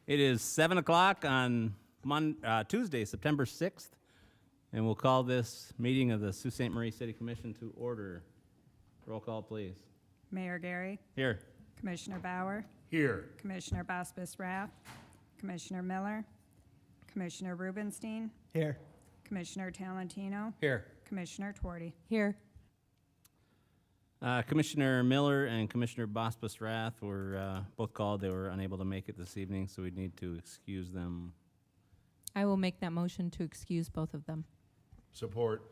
It is 7 o'clock on Tuesday, September 6th, and we'll call this meeting of the Sault Ste. Marie City Commission to order. Roll call, please. Mayor Gary, Here. Commissioner Bauer, Here. Commissioner Bospis-Rath, Commissioner Miller, Commissioner Rubenstein, Here. Commissioner Talentino, Here. Commissioner Twardy. Here. Commissioner Miller and Commissioner Bospis-Rath were both called. They were unable to make it this evening, so we need to excuse them. I will make that motion to excuse both of them. Support.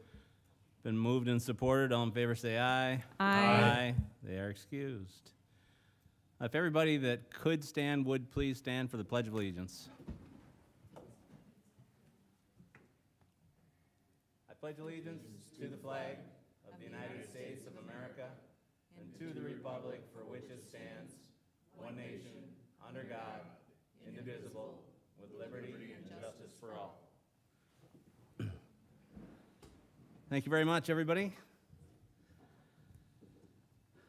Been moved and supported. All in favor say aye. Aye. They are excused. If everybody that could stand would please stand for the Pledge of Allegiance. I pledge allegiance to the flag of the United States of America and to the republic for which it stands, one nation, under God, indivisible, with liberty and justice for all. Thank you very much, everybody.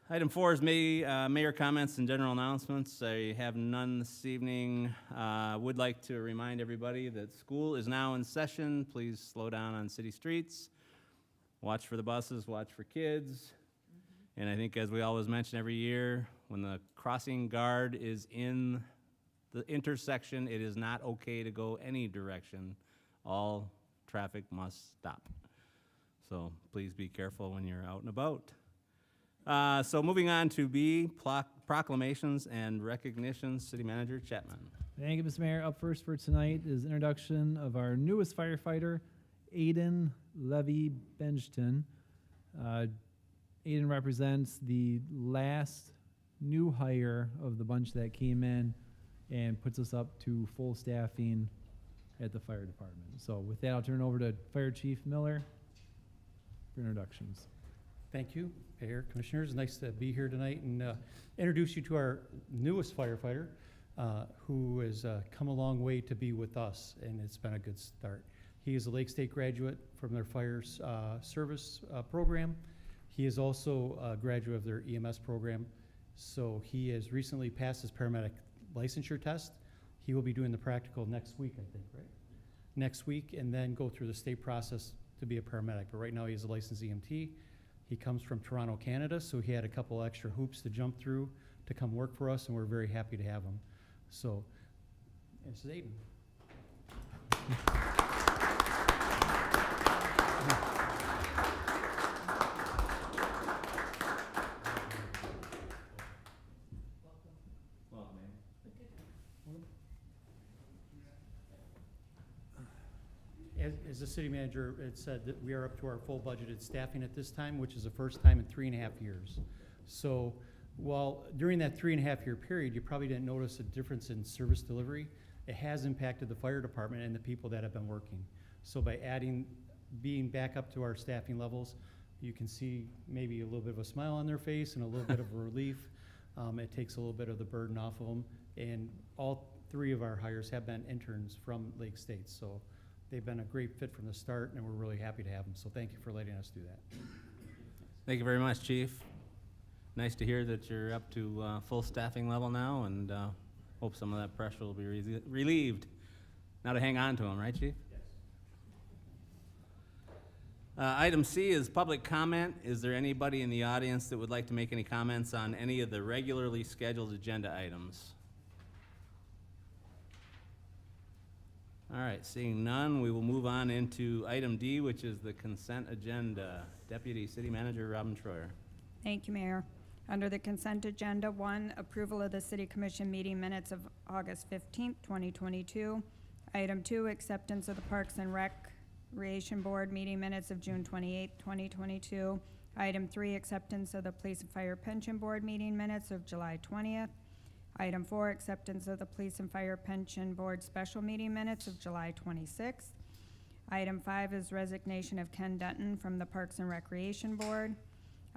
Item 4 is mayor comments and general announcements. I have none this evening. Would like to remind everybody that school is now in session. Please slow down on city streets. Watch for the buses, watch for kids. And I think, as we always mention every year, when the crossing guard is in the intersection, it is not okay to go any direction. All traffic must stop. So please be careful when you're out and about. So moving on to B, proclamations and recognitions. City Manager Chapman. Thank you, Mr. Mayor. Up first for tonight is introduction of our newest firefighter, Aiden Levy-Benjton. Aiden represents the last new hire of the bunch that came in and puts us up to full staffing at the fire department. So with that, I'll turn it over to Fire Chief Miller for introductions. Thank you, Mayor, Commissioners. Nice to be here tonight and introduce you to our newest firefighter who has come a long way to be with us, and it's been a good start. He is a Lake State graduate from their fire service program. He is also a graduate of their EMS program, so he has recently passed his paramedic licensure test. He will be doing the practical next week, I think, right? Next week, and then go through the state process to be a paramedic. But right now, he's a licensed EMT. He comes from Toronto, Canada, so he had a couple extra hoops to jump through to come work for us, and we're very happy to have him. So, this is Aiden. As the city manager had said, that we are up to our full budgeted staffing at this time, which is the first time in 3.5 years. So while during that 3.5 year period, you probably didn't notice a difference in service delivery, it has impacted the fire department and the people that have been working. So by being back up to our staffing levels, you can see maybe a little bit of a smile on their face and a little bit of a relief. It takes a little bit of the burden off of them. And all 3 of our hires have been interns from Lake State. So they've been a great fit from the start, and we're really happy to have them. So thank you for letting us do that. Thank you very much, Chief. Nice to hear that you're up to full staffing level now, and hope some of that pressure will be relieved. Now to hang on to them, right, Chief? Yes. Item C is public comment. Is there anybody in the audience that would like to make any comments on any of the regularly scheduled agenda items? All right, seeing none, we will move on into item D, which is the consent agenda. Deputy City Manager Robin Troyer. Thank you, Mayor. Under the consent agenda, 1, approval of the City Commission meeting minutes of August 15th, 2022. Item 2, acceptance of the Parks and Recreation Board meeting minutes of June 28th, 2022. Item 3, acceptance of the Police and Fire Pension Board meeting minutes of July 20th. Item 4, acceptance of the Police and Fire Pension Board special meeting minutes of July 26th. Item 5 is resignation of Ken Dutton from the Parks and Recreation Board.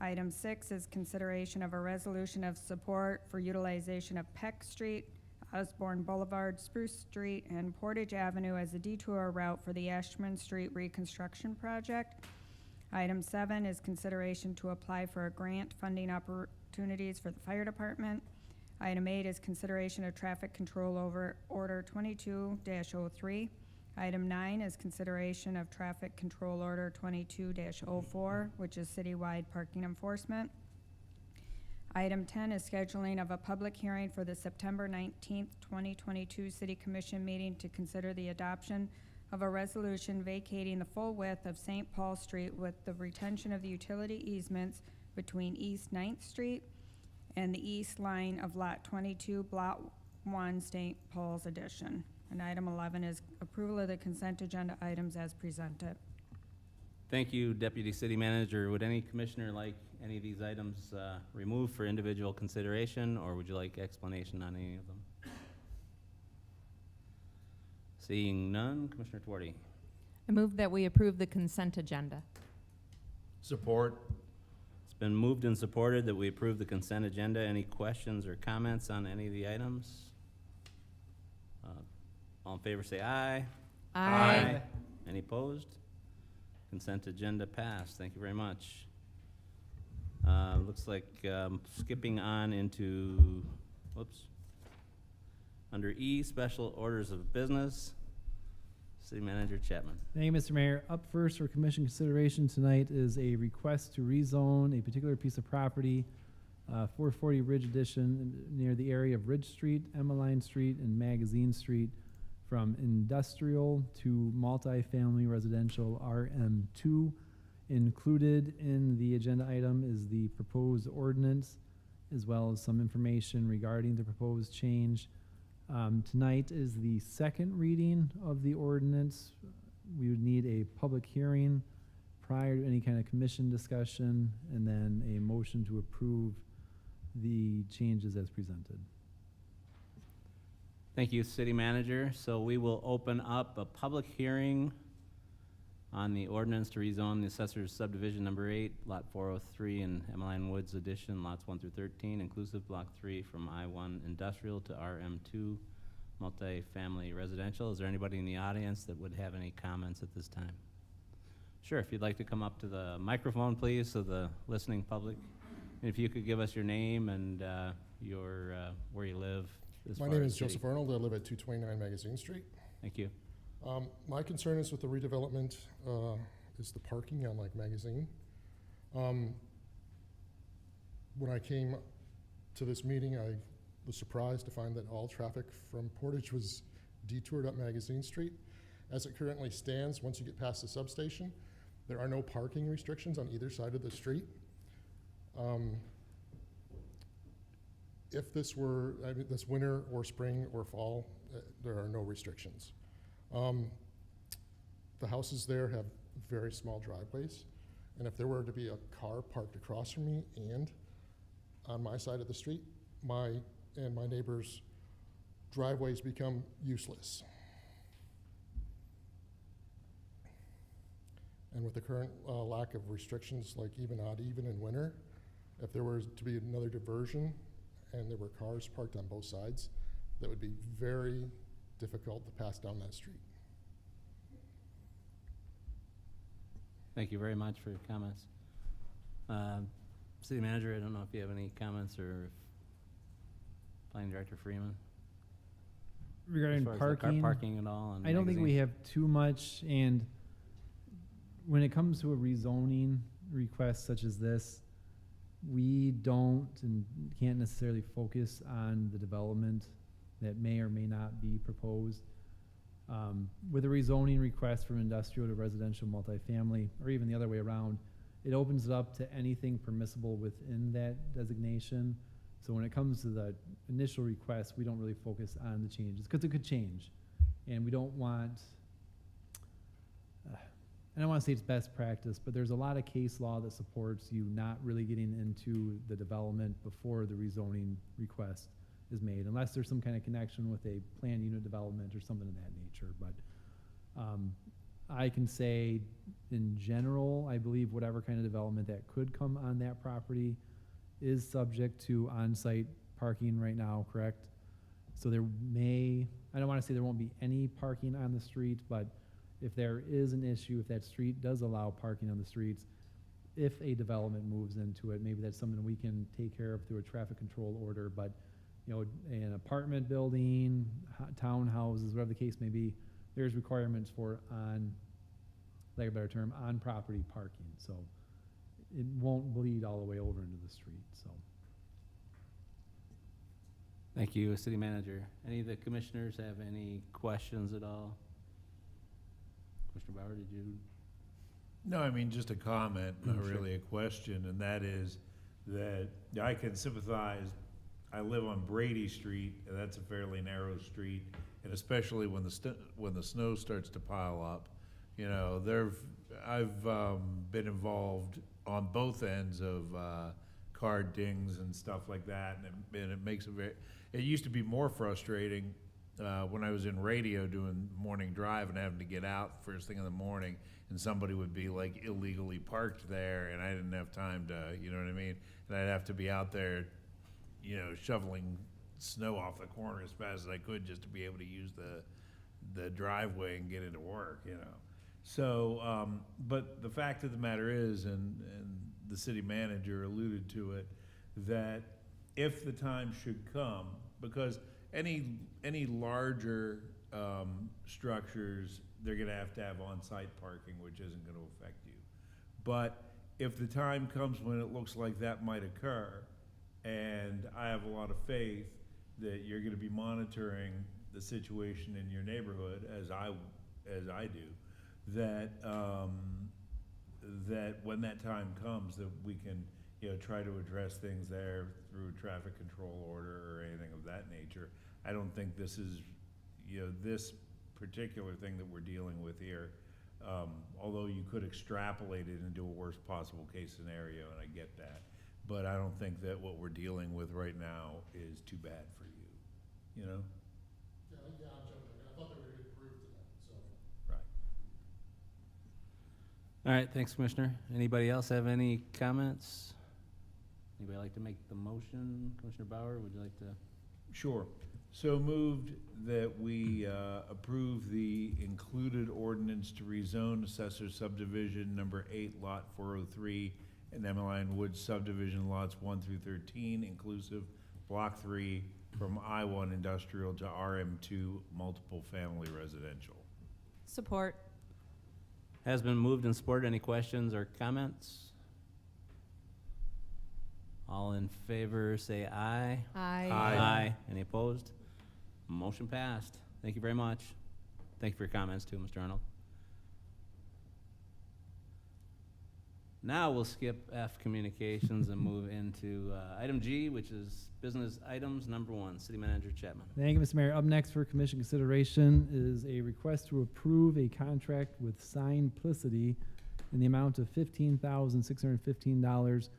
Item 6 is consideration of a resolution of support for utilization of Peck Street, Osborne Boulevard, Spruce Street, and Portage Avenue as a detour route for the Ashman Street reconstruction project. Item 7 is consideration to apply for a grant funding opportunities for the fire department. Item 8 is consideration of traffic control over Order 22-03. Item 9 is consideration of traffic control order 22-04, which is citywide parking enforcement. Item 10 is scheduling of a public hearing for the September 19th, 2022 City Commission meeting to consider the adoption of a resolution vacating the full width of St. Paul Street with the retention of the utility easements between East 9th Street and the east line of Lot 22, Block 1, St. Paul's Addition. And item 11 is approval of the consent agenda items as presented. Thank you, Deputy City Manager. Would any commissioner like any of these items removed for individual consideration, or would you like explanation on any of them? Seeing none, Commissioner Twardy. I move that we approve the consent agenda. Support. It's been moved and supported that we approve the consent agenda. Any questions or comments on any of the items? All in favor say aye. Any opposed? Consent agenda passed. Thank you very much. Looks like skipping on into, under E, special orders of business. City Manager Chapman. Thank you, Mr. Mayor. Up first for commission consideration tonight is a request to rezone a particular piece of property, 440 Ridge Edition, near the area of Ridge Street, Emmeline Street, and Magazine Street, from industrial to multifamily residential RM2. Included in the agenda item is the proposed ordinance, as well as some information regarding the proposed change. Tonight is the second reading of the ordinance. We would need a public hearing prior to any kind of commission discussion, and then a motion to approve the changes as presented. Thank you, City Manager. So we will open up a public hearing on the ordinance to rezone the Assessor's Subdivision Number 8, Lot 403 in Emmeline Woods Addition, lots 1 through 13, inclusive Block 3 from I-1 Industrial to RM2 Multifamily Residential. Is there anybody in the audience that would have any comments at this time? Sure, if you'd like to come up to the microphone, please, so the listening public. And if you could give us your name and your where you live. My name is Joseph Arnold. I live at 229 Magazine Street. Thank you. My concern is with the redevelopment is the parking on like Magazine. When I came to this meeting, I was surprised to find that all traffic from Portage was detoured up Magazine Street. As it currently stands, once you get past the substation, there are no parking restrictions on either side of the street. If this were, this winter or spring or fall, there are no restrictions. The houses there have very small driveways, and if there were to be a car parked across from me and on my side of the street, my neighbor's driveways become useless. And with the current lack of restrictions, like even odd even in winter, if there were to be another diversion and there were cars parked on both sides, that would be very difficult to pass down that street. Thank you very much for your comments. City Manager, I don't know if you have any comments, or if Planning Director Freeman. Regarding As far as the car parking, parking at all on I don't think Magazine? we have too much, and when it comes to a rezoning request such as this, we don't and can't necessarily focus on the development that may or may not be proposed. With a rezoning request from industrial to residential multifamily, or even the other way around, it opens it up to anything permissible within that designation. So when it comes to the initial request, we don't really focus on the changes, because it could change. And we don't want, I don't want to say it's best practice, but there's a lot of case law that supports you not really getting into the development before the rezoning request is made, unless there's some kind of connection with a planned unit development or something of that nature. But I can say, in general, I believe whatever kind of development that could come on that property is subject to on-site parking right now, correct? So there may, I don't want to say there won't be any parking on the street, but if there is an issue, if that street does allow parking on the streets, if a development moves into it, maybe that's something we can take care of through a traffic control order. But an apartment building, townhouses, whatever the case may be, there's requirements for on, like a better term, on-property parking. So it won't bleed all the way over into the street, so. Thank you, City Manager. Any of the commissioners have any questions at all? Commissioner Bauer, did you? No, I mean, just a comment, not Sure. really a question, and that is that I can sympathize. I live on Brady Street, and that's a fairly narrow street, and especially when the snow starts to pile up, I've been involved on both ends of car dings and stuff like that, and it makes it used to be more frustrating when I was in radio doing morning drive and having to get out first thing in the morning, and somebody would be like illegally parked there, and I didn't have time to, you know what I mean? And I'd have to be out there, shoveling snow off the corner as fast as I could just to be able to use the driveway and get into work, So, but the fact of the matter is, and the city manager alluded to it, that if the time should come, because any larger structures, they're gonna have to have on-site parking, which isn't gonna affect you. But if the time comes when it looks like that might occur, and I have a lot of faith that you're gonna be monitoring the situation in your neighborhood, as I do, that when that time comes, that we can, try to address things there through a traffic control order or anything of that nature. I don't think this is, this particular thing that we're dealing with here, although you could extrapolate it into a worst possible case scenario, and I get that. But I don't think that what we're dealing with right now is too bad for you, Yeah, I'm jumping. I thought they were gonna get approved tonight, so. Right. All right, thanks, Commissioner. Anybody else have any comments? Anybody like to make the motion? Commissioner Bauer, would you like to? Sure. So moved that we approve the included ordinance to rezone Assessor Subdivision Number 8, Lot 403, and Emmeline Woods Subdivision Lots 1 through 13, inclusive, Block 3, from I-1 Industrial to RM2 Multiple Family Residential. Support. Has been moved and supported. Any questions or comments? All in favor, say aye. Aye. Aye. Any opposed? Motion passed. Thank you very much. Thank you for your comments too, Mr. Arnold. Now we'll skip F, communications, and move into item G, which is business items number 1. City Manager Chapman. Thank you, Mr. Mayor. Up next for commission consideration is a request to approve a contract with Simplicity in the amount of $15,615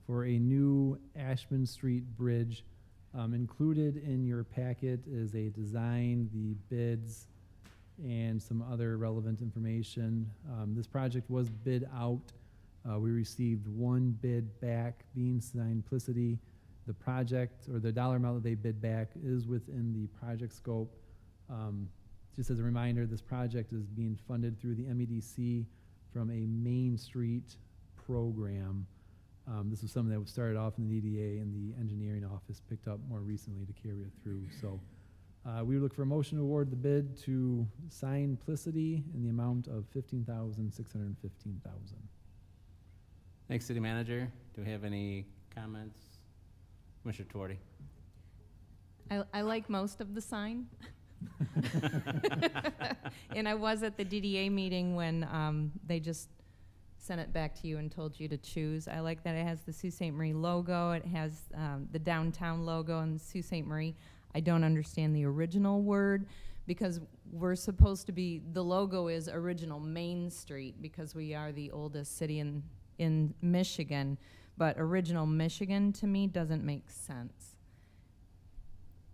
for a new Ashman Street Bridge. Included in your packet is a design, the bids, and some other relevant information. This project was bid out. We received one bid back, being Simplicity. The project, or the dollar amount that they bid back, is within the project scope. Just as a reminder, this project is being funded through the MEDC from a Main Street program. This was something that was started off in the DDA, and the engineering office picked up more recently to carry it through. So we would look for a motion to award the bid to Simplicity in the amount of $15,615,000. Thanks, City Manager. Do we have any comments? Commissioner Twardy. I like most of the sign. And I was at the DDA meeting when they just sent it back to you and told you to choose. I like that it has the Sault Ste. Marie logo. It has the downtown logo and Sault Ste. Marie. I don't understand the original word because we're supposed to be, the logo is original Main Street because we are the oldest city in Michigan, but original Michigan to me doesn't make sense.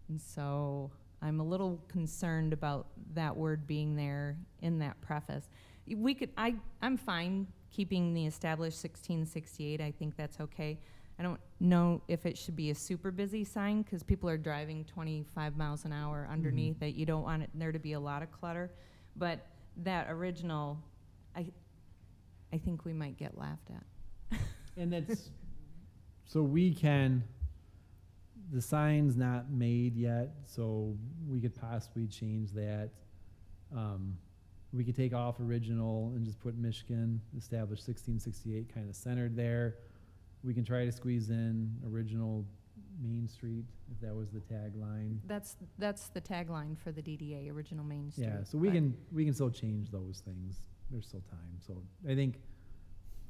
And so I'm a little concerned about that word being there in that preface. We could, I'm fine keeping the established 1668. I think that's okay. I don't know if it should be a super busy sign because people are driving 25 miles an hour underneath it. You don't want it, there to be a lot of clutter. But that original, I think we might get laughed at. And that's, so we can the sign's not made yet, so we could possibly change that. We could take off original and just put Michigan, establish 1668 kind of centered there. We can try to squeeze in original Main Street, if that was the tagline. That's the tagline for the DDA, Original Main Street. Yeah, so we can still change those things. There's still time. So I think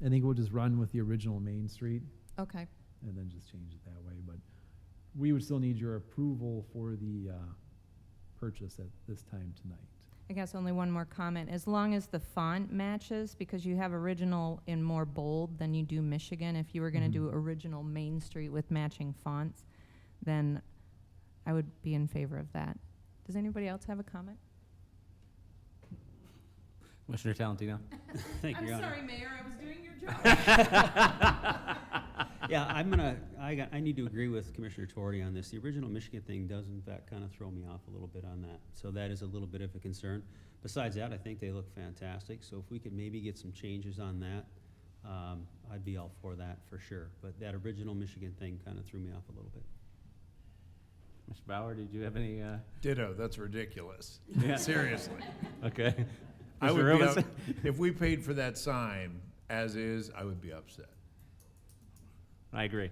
we'll just run with the original Main Street Okay. and then just change it that way. But we would still need your approval for the purchase at this time tonight. I guess only one more comment. As long as the font matches, because you have original in more bold than you do Michigan, if you were going to do original Main Street with matching fonts, then I would be in favor of that. Does anybody else have a comment? Commissioner Talentino? Thank you, Your Honor. Mayor, I was doing your job. Yeah, I need to agree with Commissioner Torrey on this. The original Michigan thing does in fact kind of throw me off a little bit on that. So that is a little bit of a concern. Besides that, I think they look fantastic. So if we could maybe get some changes on that, I'd be all for that for sure. But that original Michigan thing kind of threw me off a little bit. Mr. Bauer, did you have any? Ditto, that's ridiculous. Yeah. Seriously. Okay. I Mr. would be Robinson? if we paid for that sign as is, I would be upset. I agree.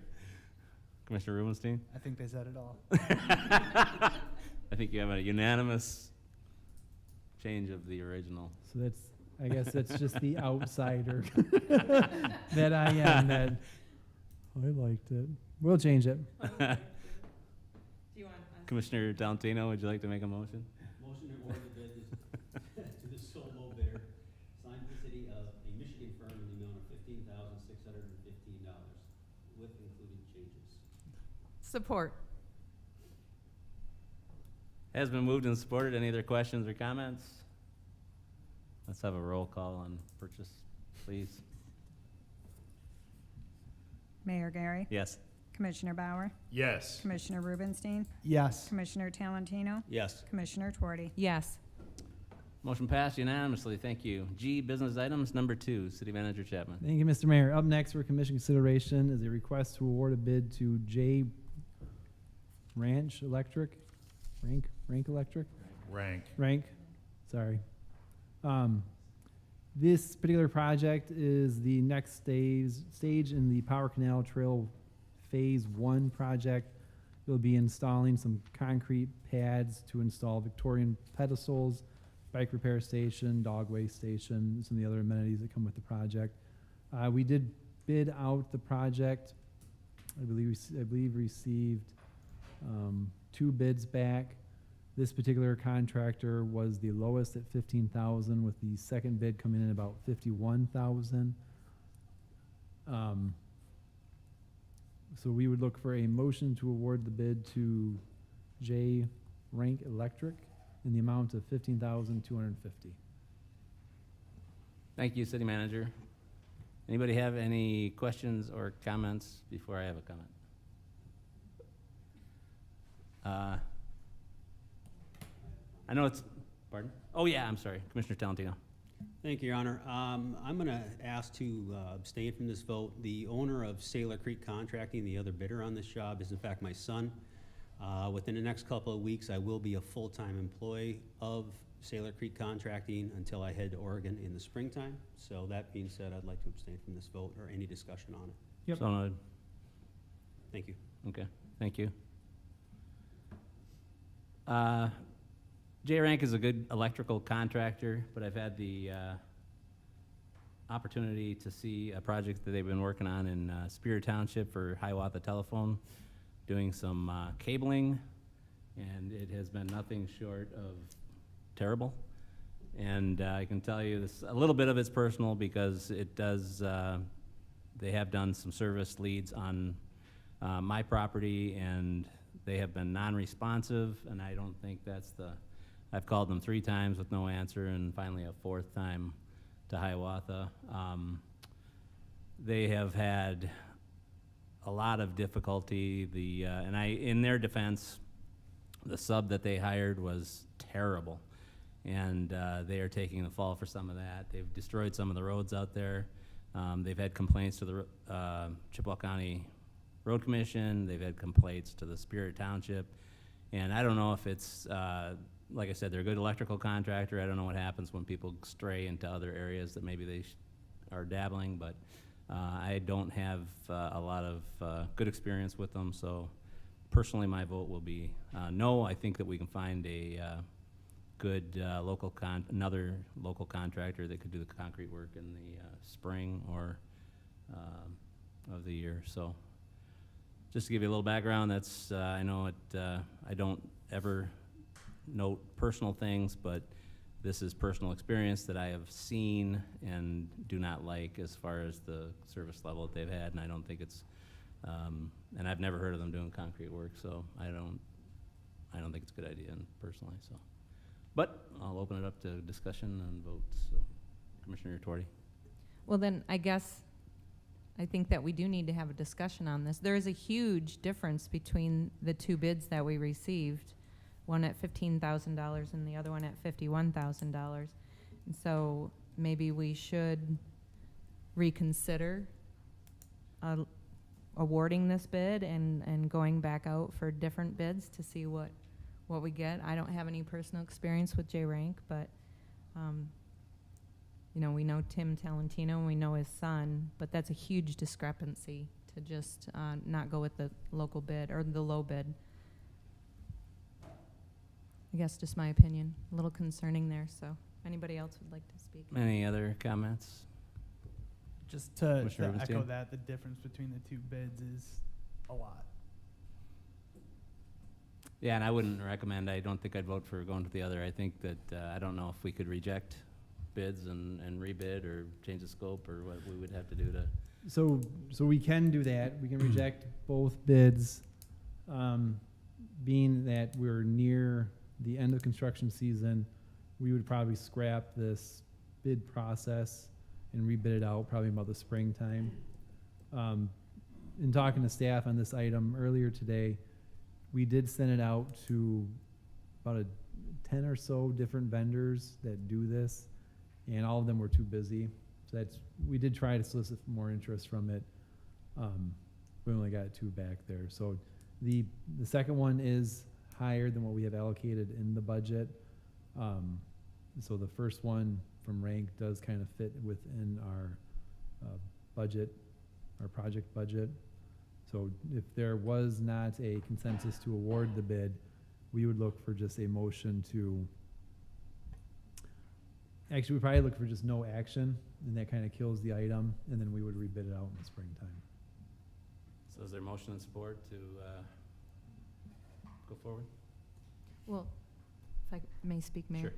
Commissioner Rubenstein? I think they said it all. I think you have a unanimous change of the original. So I guess that's just the outsider that I am. That I liked it. We'll change it. Do you want Commissioner Talentino, would you like to make a motion? Motion to award the bid to the sole low bidder, signed to the city of a Michigan firm in the amount of $15,615 with included changes. support? Has been moved and supported. Any other questions or comments? Let's have a roll call on purchase, please. Mayor Gary, Yes. Commissioner Bauer, Yes. Commissioner Rubenstein, Yes. Commissioner Talentino, Yes. Commissioner Twardy. Yes. Motion passed unanimously. Thank you. G, business items number 2, City Manager Chapman. Thank you, Mr. Mayor. Up next for commission consideration is a request to award a bid to J Ranch Electric, Rank Electric? Rank. Sorry. This particular project is the next stage in the Power Canal Trail Phase 1 project. We'll be installing some concrete pads to install Victorian pedestals, bike repair station, dog waste station, some of the other amenities that come with the project. We did bid out the project. I believe received 2 bids back. This particular contractor was the lowest at $15,000, with the second bid coming in about $51,000. So we would look for a motion to award the bid to J Rank Electric in the amount of $15,250. Thank you, City Manager. Anybody have any questions or comments before I have a comment? I know it's, pardon? Oh, yeah, I'm sorry. Commissioner Talentino. Thank you, Your Honor. I'm going to ask to abstain from this vote. The owner of Sailor Creek Contracting, the other bidder on this job, is in fact my son. Within the next couple of weeks, I will be a full-time employee of Sailor Creek Contracting until I head to Oregon in the springtime. So that being said, I'd like to abstain from this vote or any discussion on it. Yep. So noted. Thank you. Okay, thank you. J-Rank is a good electrical contractor, but I've had the opportunity to see a project that they've been working on in Spear Township for Hiawatha Telephone, doing some cabling, and it has been nothing short of terrible. And I can tell you this, a little bit of it's personal because it does, they have done some service leads on my property, and they have been non-responsive, and I don't think that's I've called them 3 times with no answer, and finally a 4th time to Hiawatha. They have had a lot of difficulty. In their defense, the sub that they hired was terrible, and they are taking the fall for some of that. They've destroyed some of the roads out there. They've had complaints to the Chippewa County road commission, they've had complaints to the Spirit Township, and I don't know if it's, like I said, they're a good electrical contractor. I don't know what happens when people stray into other areas that maybe they are dabbling, but I don't have a lot of good experience with them, so personally, my vote will be no. I think that we can find a good another local contractor that could do the concrete work in the spring or of the year. So, just to give you a little background, that's I know it. I don't ever note personal things, but this is personal experience that I have seen and do not like as far as the service level that they've had, and I don't think it's. And I've never heard of them doing concrete work, so I don't think it's a good idea, personally. So, but I'll open it up to discussion and votes. So, Commissioner Torti. Well, then, I guess, I think that we do need to have a discussion on this. There is a huge difference between the two bids that we received, one at $15,000 and the other one at $51,000. And so maybe we should reconsider awarding this bid and going back out for different bids to see what we get. I don't have any personal experience with J-Rank, but you know, we know Tim Talentino and we know his son, but that's a huge discrepancy to just not go with the local bid or the low bid. I guess just my opinion, a little concerning there. So anybody else would like to speak? Any other comments? Just to Commissioner echo Rubenstein? that, the difference between the two bids is a lot. Yeah, and I wouldn't recommend. I don't think I'd vote for going to the other. I think that I don't know if we could reject bids and rebid or change the scope or what we would have to do to. So we can do that. We can reject both bids, being that we're near the end of construction season. We would probably scrap this bid process and rebid it out probably about the springtime. In talking to staff on this item earlier today, we did send it out to about 10 or so different vendors that do this, and all of them were too busy. So we did try to solicit more interest from it. We only got 2 back there. So the second one is higher than what we have allocated in the budget. So the first one from Rank does kind of fit within our budget, our project budget. So if there was not a consensus to award the bid, we would look for just a motion to, actually we'd probably look for just no action, and that kind of kills the item, and then we would rebid it out in the springtime. So is there motion and support to go forward? Well, if I may speak, Mayor.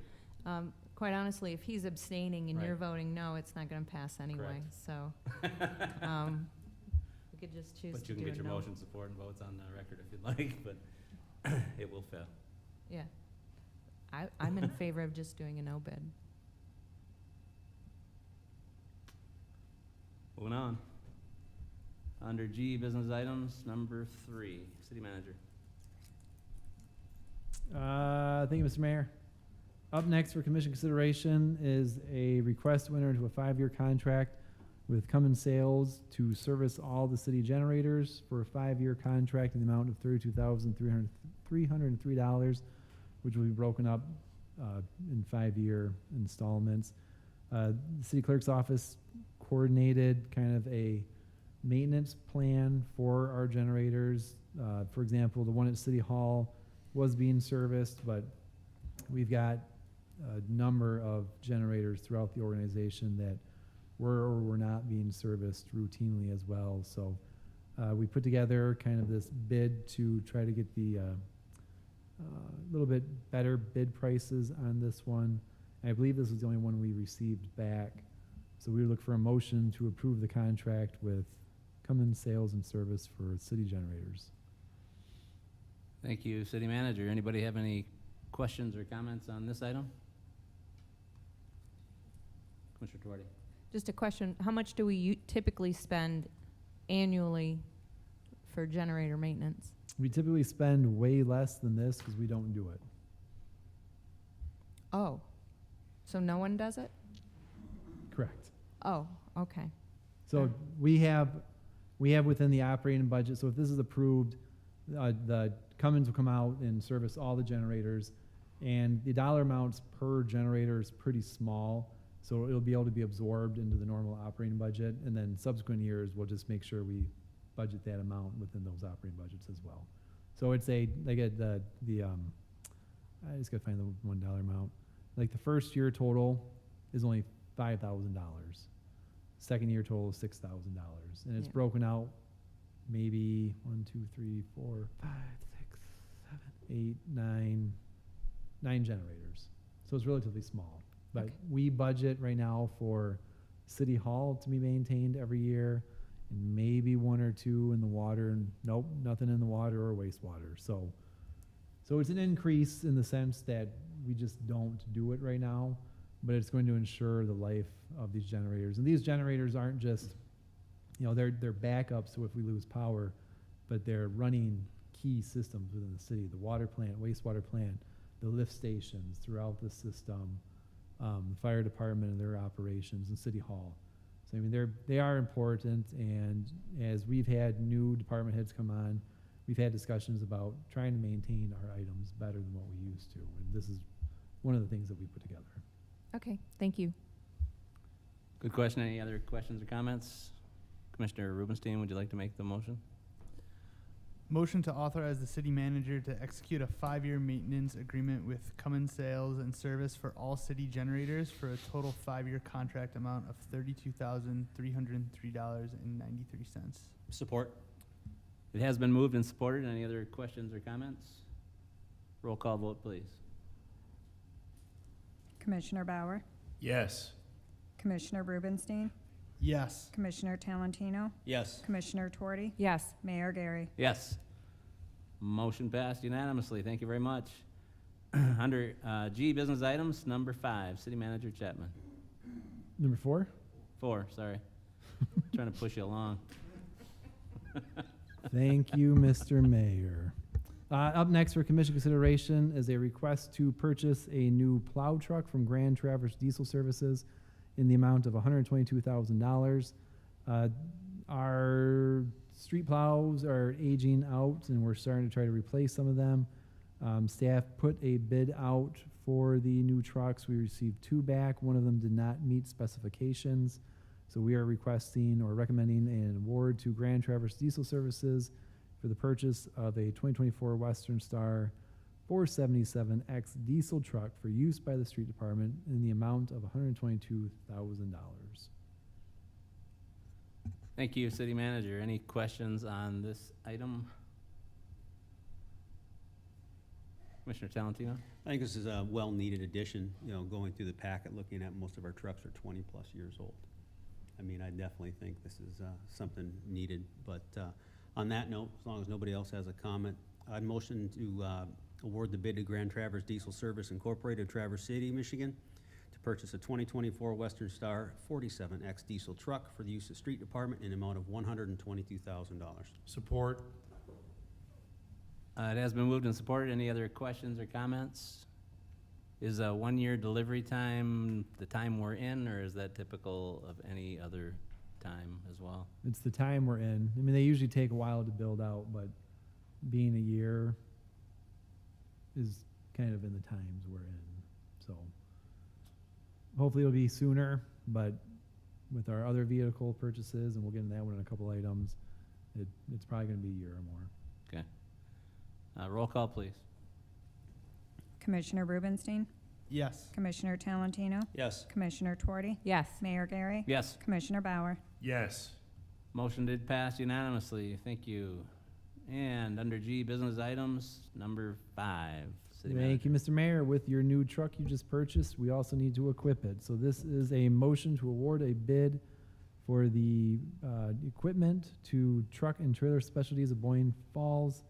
Sure. Quite honestly, if he's abstaining and you're Right. voting no, it's not going to pass anyway. Correct. So we could just choose But to you can do get a your no. motion, support, and votes on the record if you'd like, but it will fail. Yeah. I'm in favor of just doing a no bid. Moving on. Under G, business items, number 3, city manager. Thank you, Mr. Mayor. Up next for commission consideration is a request to enter into a 5-year contract with Cummins Sales to service all the city generators for a 5-year contract in the amount of $32,303, which will be broken up in 5-year installments. The city clerk's office coordinated kind of a maintenance plan for our generators. For example, the one at City Hall was being serviced, but we've got a number of generators throughout the organization that were or were not being serviced routinely as well. So we put together kind of this bid to try to get the little bit better bid prices on this one. I believe this was the only one we received back. So we would look for a motion to approve the contract with Cummins Sales and Service for city generators. Thank you, city manager. Anybody have any questions or comments on this item? Commissioner Tuardi. Just a question, how much do we typically spend annually for generator maintenance? We typically spend way less than this because we don't do it. Oh, so no one does it? Correct. Oh, okay. So we have we have within the operating budget, so if this is approved, the Cummins will come out and service all the generators, and the dollar amounts per generator is pretty small, so it'll be able to be absorbed into the normal operating budget, and then subsequent years, we'll just make sure we budget that amount within those operating budgets as well. So it's I just gotta find the $1 amount. Like the first year total is only $5,000. Second year total is $6,000, and it's Yeah. broken out maybe 1, 2, 3, 4, 5, 6, 7, 8, 9 generators. So it's relatively small. But Okay. we budget right now for City Hall to be maintained every year, and maybe 1 or 2 in the water, and nope, nothing in the water or wastewater. So it's an increase in the sense that we just don't do it right now, but it's going to ensure the life of these generators. And these generators aren't just, they're backups, so if we lose power, but they're running key systems within the city, the water plant, wastewater plant, the lift stations throughout the system, the fire department and their operations, and City Hall. So I mean, they are important, and as we've had new department heads come on, we've had discussions about trying to maintain our items better than what we used to, and this is one of the things that we put together. Okay, thank you. Good question. Any other questions or comments? Commissioner Rubenstein, would you like to make the motion? Motion to authorize the city manager to execute a 5-year maintenance agreement with Cummins Sales and Service for all city generators for a total 5-year contract amount of $32,303.93. Support. It has been moved and supported. Any other questions or comments? Roll call vote, please. Commissioner Bauer, Yes. Commissioner Rubenstein, Yes. Commissioner Talentino, Yes. Commissioner Twardy, Yes. Mayor Gary. Yes. Motion passed unanimously. Thank you very much. Under G, business items, number 5, City Manager Chapman. Number 4? 4, sorry. Trying to push you along. Thank you, Mr. Mayor. Up next for commission consideration is a request to purchase a new plow truck from Grand Traverse Diesel Services in the amount of $122,000. Our street plows are aging out, and we're starting to try to replace some of them. Staff put a bid out for the new trucks. We received 2 back. One of them did not meet specifications. So we are requesting or recommending an award to Grand Traverse Diesel Services for the purchase of a 2024 Western Star 477X diesel truck for use by the street department in the amount of $122,000. Thank you, City Manager. Any questions on this item? Commissioner Talentino? I think this is a well-needed addition, going through the packet, looking at most of our trucks are 20-plus years old. I mean, I definitely think this is something needed, but on that note, as long as nobody else has a comment, I'd motion to award the bid to Grand Traverse Diesel Service Incorporated of Traverse City, Michigan, to purchase a 2024 Western Star 47X diesel truck for the use of street department in an amount of $122,000. Support. It has been moved and supported. Any other questions or comments? Is a 1-year delivery time the time we're in, or is that typical of any other time as well? It's the time we're in. I mean, they usually take a while to build out, but being a year is kind of in the times we're in. So hopefully it'll be sooner, but with our other vehicle purchases, and we'll get into that one in a couple items, it's probably going to be a year or more. Okay. Roll call, please. Commissioner Rubenstein, Yes. Commissioner Talentino, Yes. Commissioner Twardy, Yes. Mayor Gary. Yes. Commissioner Bauer. Yes. Motion did pass unanimously. Thank you. And under G, business items, number 5, City Thank you, Manager. Mr. Mayor. With your new truck you just purchased, we also need to equip it. So this is a motion to award a bid for the equipment to Truck and Trailer Specialties of Boyne Falls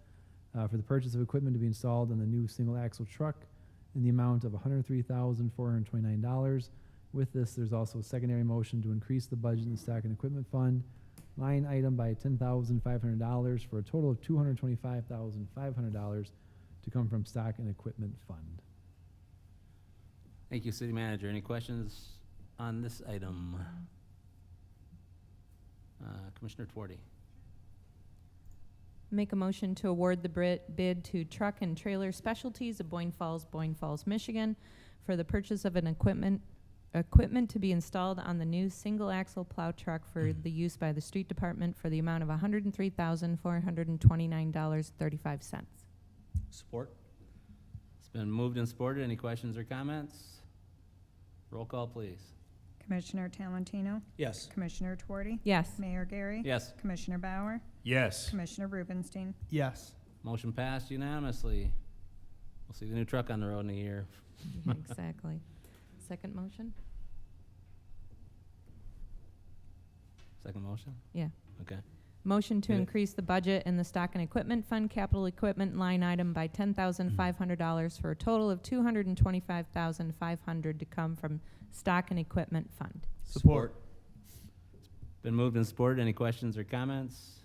for the purchase of equipment to be installed on the new single-axle truck in the amount of $103,429. With this, there's also a secondary motion to increase the budget in the stock and equipment fund line item by $10,500 for a total of $225,500 to come from stock and equipment fund. Thank you, City Manager. Any questions on this item? Commissioner Twardy. Make a motion to award the bid to Truck and Trailer Specialties of Boyne Falls, Michigan, for the purchase of an equipment to be installed on the new single-axle plow truck for the use by the street department for the amount of $103,429.35. Support? It's been moved and supported. Any questions or comments? Roll call, please. Commissioner Talentino, Yes. Commissioner Tuorty, Yes. Mayor Gary, Yes. Commissioner Bauer, Yes. Commissioner Rubenstein. Yes. Motion passed unanimously. We'll see the new truck on the road in a year. Exactly. Second motion? Second motion? Yeah. Okay. Motion to Yeah. increase the budget in the stock and equipment fund capital equipment line item by $10,500 for a total of $225,500 to come from stock and equipment fund. Support. Been moved and supported. Any questions or comments?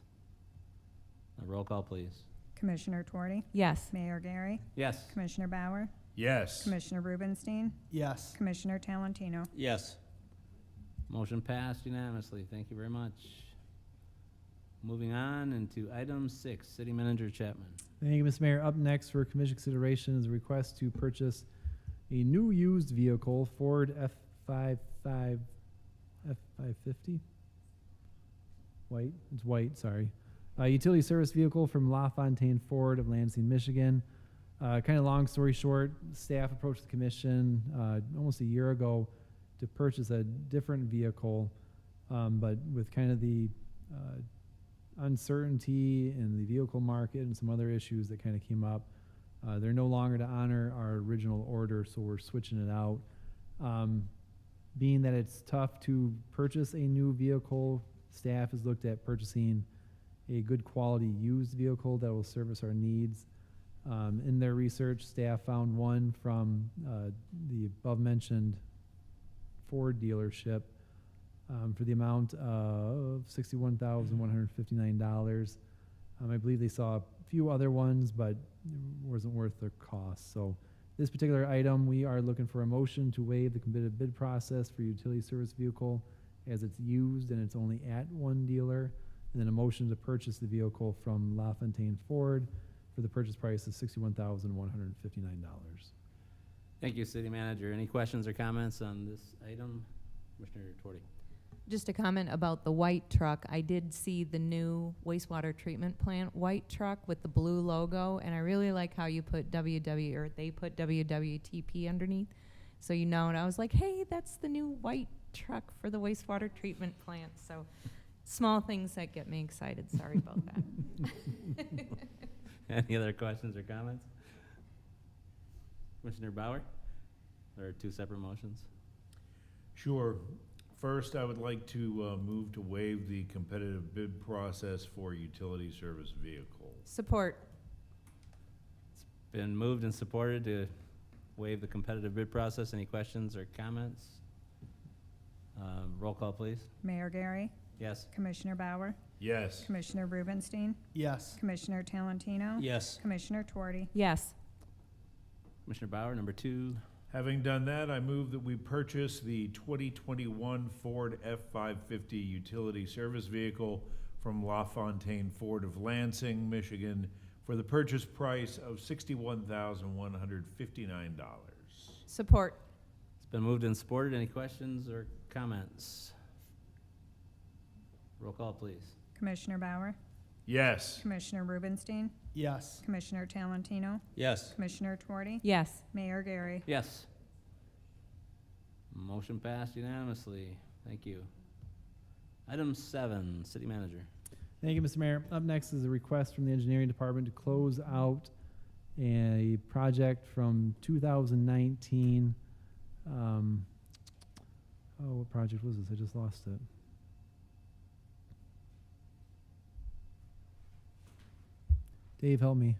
Roll call, please. Commissioner Tuorty, Yes. Mayor Gary, Yes. Commissioner Bauer, Yes. Commissioner Rubenstein, Yes. Commissioner Talentino. Yes. Motion passed unanimously. Thank you very much. Moving on into item 6, City Manager Chapman. Thank you, Mr. Mayor. Up next for commission consideration is a request to purchase a new used vehicle, Ford F550. White, it's white, sorry. Utility service vehicle from LaFontaine Ford of Lansing, Michigan. Kind of long story short, staff approached the commission almost a year ago to purchase a different vehicle, but with kind of the uncertainty in the vehicle market and some other issues that kind of came up, they're no longer to honor our original order, so we're switching it out. Being that it's tough to purchase a new vehicle, staff has looked at purchasing a good quality used vehicle that will service our needs. In their research, staff found one from the above-mentioned Ford dealership for the amount of $61,159. I believe they saw a few other ones, but it wasn't worth the cost. So this particular item, we are looking for a motion to waive the competitive bid process for utility service vehicle as it's used and it's only at one dealer, and then a motion to purchase the vehicle from LaFontaine Ford for the purchase price of $61,159. Thank you, City Manager. Any questions or comments on this item? Commissioner Tuorty. Just a comment about the white truck. I did see the new wastewater treatment plant white truck with the blue logo, and I really like how you put they put WWTP underneath, so you know. And I was like, hey, that's the new white truck for the wastewater treatment plant. So small things that get me excited. Sorry about that. Any other questions or comments? Commissioner Bauer? There are two separate motions. Sure. First, I would like to move to waive the competitive bid process for utility service vehicles. Support. It's been moved and supported to waive the competitive bid process. Any questions or comments? Roll call, please. Mayor Gary, Yes. Commissioner Bauer, Yes. Commissioner Rubenstein, Yes. Commissioner Talentino, Yes. Commissioner Tuorty. Yes. Commissioner Bauer, number 2. Having done that, I move that we purchase the 2021 Ford F550 utility service vehicle from LaFontaine Ford of Lansing, Michigan, for the purchase price of $61,159. Support. It's been moved and supported. Any questions or comments? Roll call, please. Commissioner Bauer, Yes. Commissioner Rubenstein, Yes. Commissioner Talentino, Yes. Commissioner Tuorty, Yes. Mayor Gary. Yes. Motion passed unanimously. Thank you. Item 7, City Manager. Thank you, Mr. Mayor. Up next is a request from the engineering department to close out a project from 2019. What project was this? I just lost it. Dave, help me.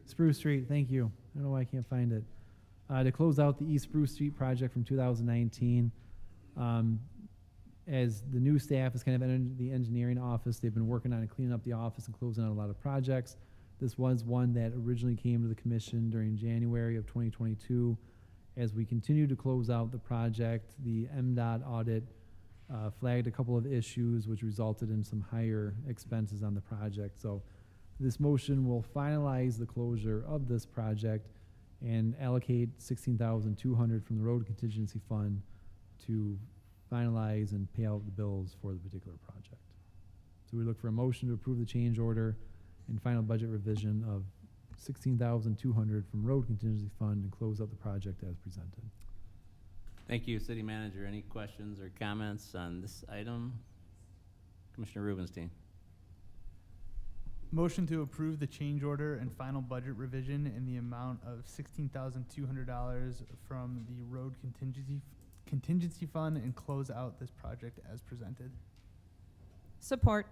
Spruce Street, thank you. I don't know why I can't find it. To close out the East Spruce Street project from 2019. As the new staff has kind of entered the engineering office, they've been working on cleaning up the office and closing out a lot of projects. This was one that originally came to the commission during January of 2022. As we continue to close out the project, the MDOT audit flagged a couple of issues which resulted in some higher expenses on the project. So This motion will finalize the closure of this project and allocate $16,200 from the road contingency fund to finalize and pay out the bills for the particular project. So we look for a motion to approve the change order and final budget revision of $16,200 from road contingency fund and close out the project as presented. Thank you, City Manager. Any questions or comments on this item? Commissioner Rubenstein. Motion to approve the change order and final budget revision in the amount of $16,200 from the road contingency fund and close out this project as presented. Support.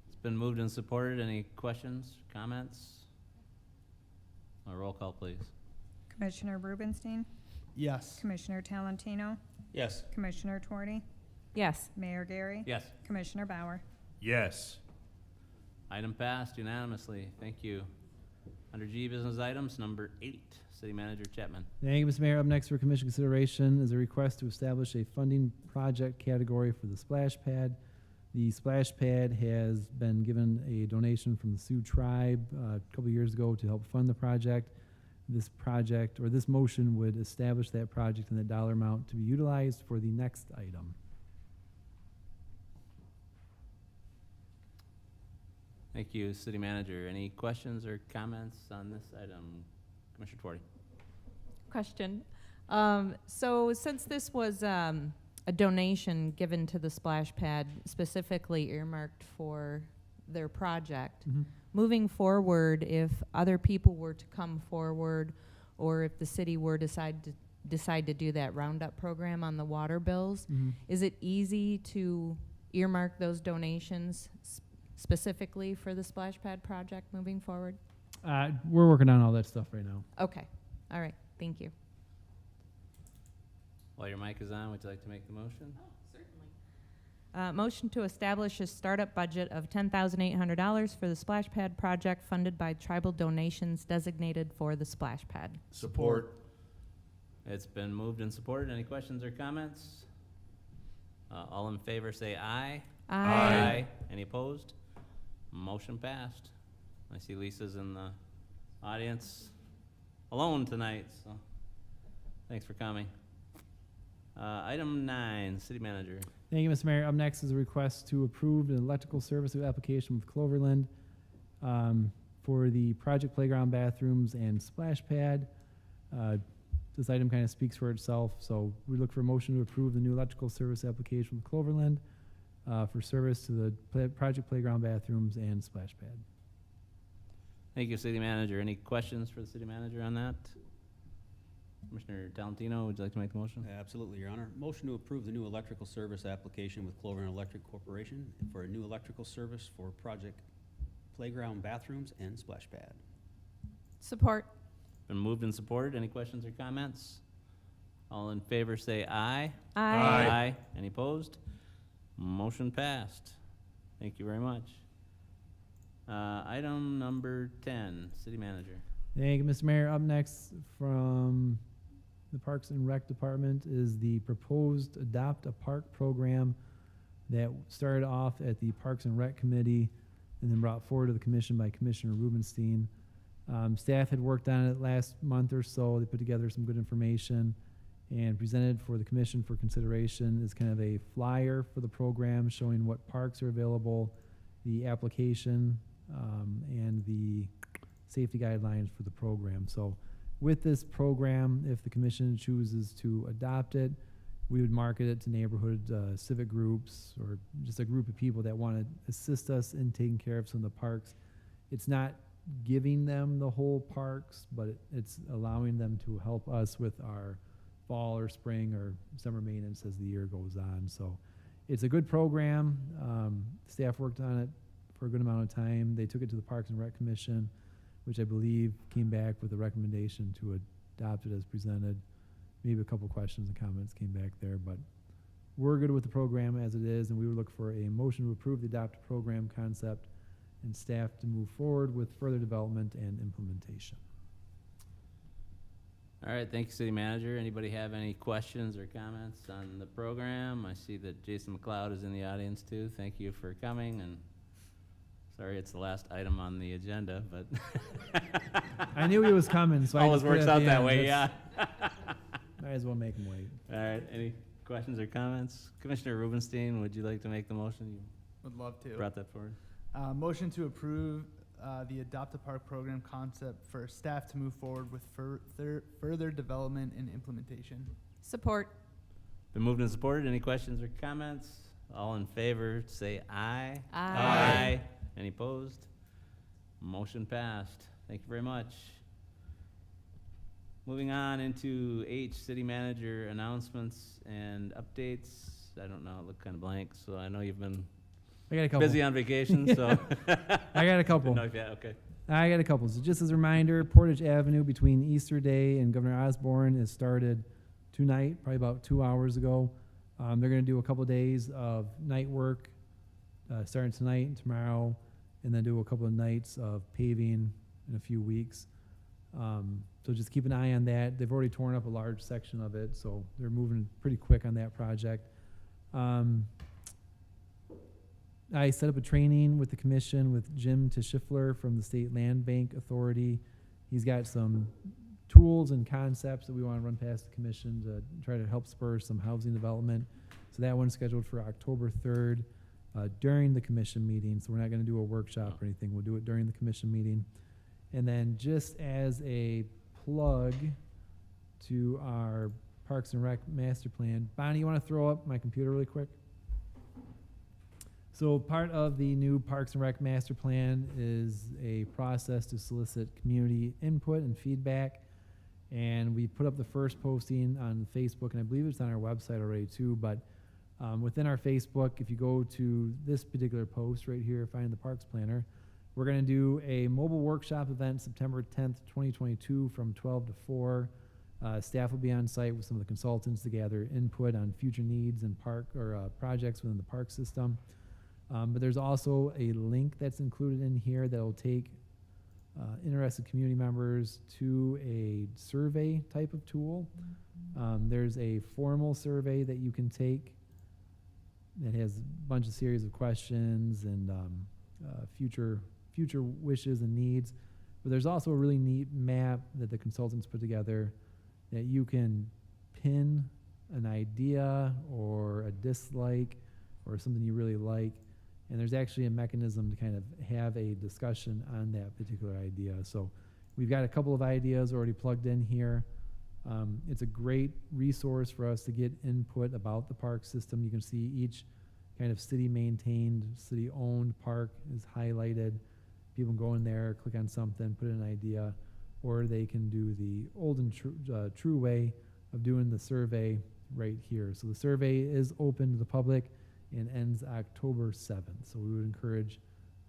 It's been moved and supported. Any questions, comments? A roll call, please. Commissioner Rubenstein, Yes. Commissioner Talentino, Yes. Commissioner Tuorty, Yes. Mayor Gary, Yes. Commissioner Bauer. Yes. Item passed unanimously. Thank you. Under G, business items, number 8, City Manager Chapman. Thank you, Mr. Mayor. Up next for commission consideration is a request to establish a funding project category for the splash pad. The splash pad has been given a donation from the Sioux tribe a couple years ago to help fund the project. This project, or this motion, would establish that project and the dollar amount to be utilized for the next item. Thank you, City Manager. Any questions or comments on this item? Commissioner Tuorty. Question. So since this was a donation given to the splash pad specifically earmarked for their project, moving forward, if other people were to come forward or if the city were decide to do that roundup program on the water bills, is it easy to earmark those donations specifically for the splash pad project moving forward? We're working on all that stuff right now. Okay. All right. Thank you. While your mic is on, would you like to make the motion? Motion to establish a startup budget of $10,800 for the splash pad project funded by tribal donations designated for the splash pad. Support. It's been moved and supported. Any questions or comments? All in favor say aye. Aye. Any opposed? Motion passed. I see Lisa's in the audience alone tonight, so thanks for coming. Item 9, City Manager. Thank you, Mr. Mayor. Up next is a request to approve an electrical service application with Cloverland for the project playground bathrooms and splash pad. This item kind of speaks for itself, so we look for a motion to approve the new electrical service application with Cloverland for service to the project playground bathrooms and splash pad. Thank you, City Manager. Any questions for the City Manager on that? Commissioner Talentino, would you like to make the motion? Absolutely, Your Honor. Motion to approve the new electrical service application with Cloverland Electric Corporation for a new electrical service for project playground bathrooms and splash pad. Support. Been moved and supported. Any questions or comments? All in favor say aye. Aye. Any opposed? Motion passed. Thank you very much. Item number 10, City Manager. Thank you, Mr. Mayor. Up next from the Parks and Rec Department is the proposed Adopt a Park program that started off at the Parks and Rec Committee and then brought forward to the commission by Commissioner Rubenstein. Staff had worked on it last month or so. They put together some good information and presented for the commission for consideration is kind of a flyer for the program showing what parks are available, the application, and the safety guidelines for the program. So with this program, if the commission chooses to adopt it, we would market it to neighborhood civic groups or just a group of people that want to assist us in taking care of some of the parks. It's not giving them the whole parks, but it's allowing them to help us with our fall or spring or summer maintenance as the year goes on. So it's a good program. Staff worked on it for a good amount of time. They took it to the Parks and Rec Commission, which I believe came back with a recommendation to adopt it as presented. Maybe a couple questions and comments came back there, but we're good with the program as it is, and we would look for a motion to approve the adopt program concept and staff to move forward with further development and implementation. All right, thank you, City Manager. Anybody have any questions or comments on the program? I see that Jason McLeod is in the audience too. Thank you for coming and Sorry, it's the last item on the agenda, but I knew he was coming, so I always just put it works at out the that end. way, yeah. That's- Might as well make him wait. All right, any questions or comments? Commissioner Rubenstein, would you like to make the motion? You Would love to. brought that forward. Motion to approve the Adopt a Park program concept for staff to move forward with further development and implementation. Support. Been moved and supported. Any questions or comments? All in favor, say aye. Aye. Any opposed? Motion passed. Thank you very much. Moving on into H, city manager announcements and updates. I don't know, it looked kind of blank, so I know you've been I got a couple. busy on vacation, so. I got a couple. No, yeah, okay. I got a couple. So just as a reminder, Portage Avenue between Easter Day and Governor Osborne has started tonight, probably about 2 hours ago. They're going to do a couple days of night work, starting tonight and tomorrow, and then do a couple of nights of paving in a few weeks. So just keep an eye on that. They've already torn up a large section of it, so they're moving pretty quick on that project. I set up a training with the commission with Jim Tischifler from the State Land Bank Authority. He's got some tools and concepts that we want to run past the commission to try to help spur some housing development. So that one's scheduled for October 3rd during the commission meeting. So we're not going to do a workshop or anything. We'll do it during the commission meeting. And then just as a plug to our Parks and Rec master plan, Bonnie, you want to throw up my computer really quick? So part of the new Parks and Rec master plan is a process to solicit community input and feedback. And we put up the first posting on Facebook, and I believe it's on our website already too, but within our Facebook, if you go to this particular post right here, Find the Parks Planner, we're going to do a mobile workshop event September 10th, 2022 from 12 to 4. Staff will be on site with some of the consultants to gather input on future needs and park or projects within the park system. But there's also a link that's included in here that will take interested community members to a survey type of tool. There's a formal survey that you can take that has a bunch of series of questions and future wishes and needs. But there's also a really neat map that the consultants put together that you can pin an idea or a dislike or something you really like. And there's actually a mechanism to kind of have a discussion on that particular idea. So we've got a couple of ideas already plugged in here. It's a great resource for us to get input about the park system. You can see each kind of city-maintained, city-owned park is highlighted. People can go in there, click on something, put in an idea, or they can do the old and true way of doing the survey right here. So the survey is open to the public and ends October 7th. So we would encourage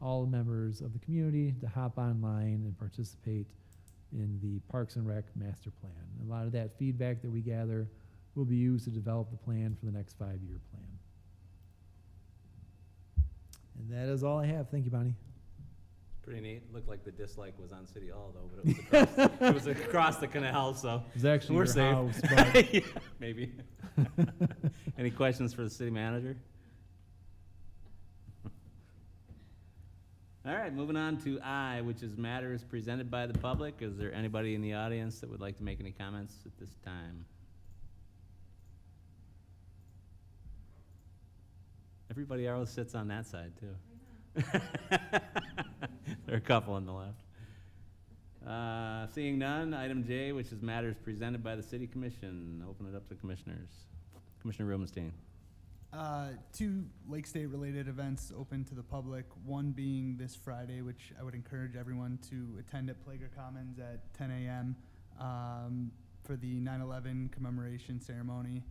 all members of the community to hop online and participate in the Parks and Rec master plan. A lot of that feedback that we gather will be used to develop the plan for the next 5-year plan. And that is all I have. Thank you, Bonnie. Pretty neat. Looked like the dislike was on City Hall though, but it was across, it was across the canal, so It was actually we're your safe. house, but Yeah, maybe. Any questions for the city manager? All right, moving on to I, which is matters presented by the public. Is there anybody in the audience that would like to make any comments at this time? Everybody else sits on that side, too. There are a couple on the left. Seeing none, item J, which is matters presented by the city commission. Open it up to commissioners. Commissioner Rubenstein. 2 Lake State related events open to the public, one being this Friday, which I would encourage everyone to attend at Plager Commons at 10 a.m. For the 9/11 commemoration ceremony.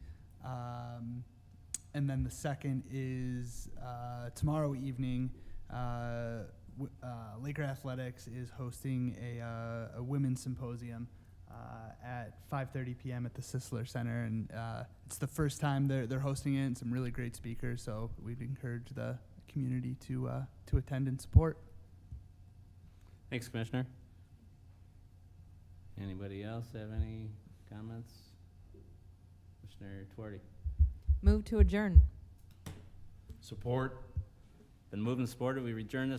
And then the second is tomorrow evening, Laker Athletics is hosting a women's symposium at 5:30 p.m. at the Sisler Center, and it's the first time they're hosting it, and some really great speakers. So we'd encourage the community to attend and support. Thanks, Commissioner. Anybody else have any comments? Commissioner Twardy. Move to adjourn. Support. Been moved and supported. We adjourn this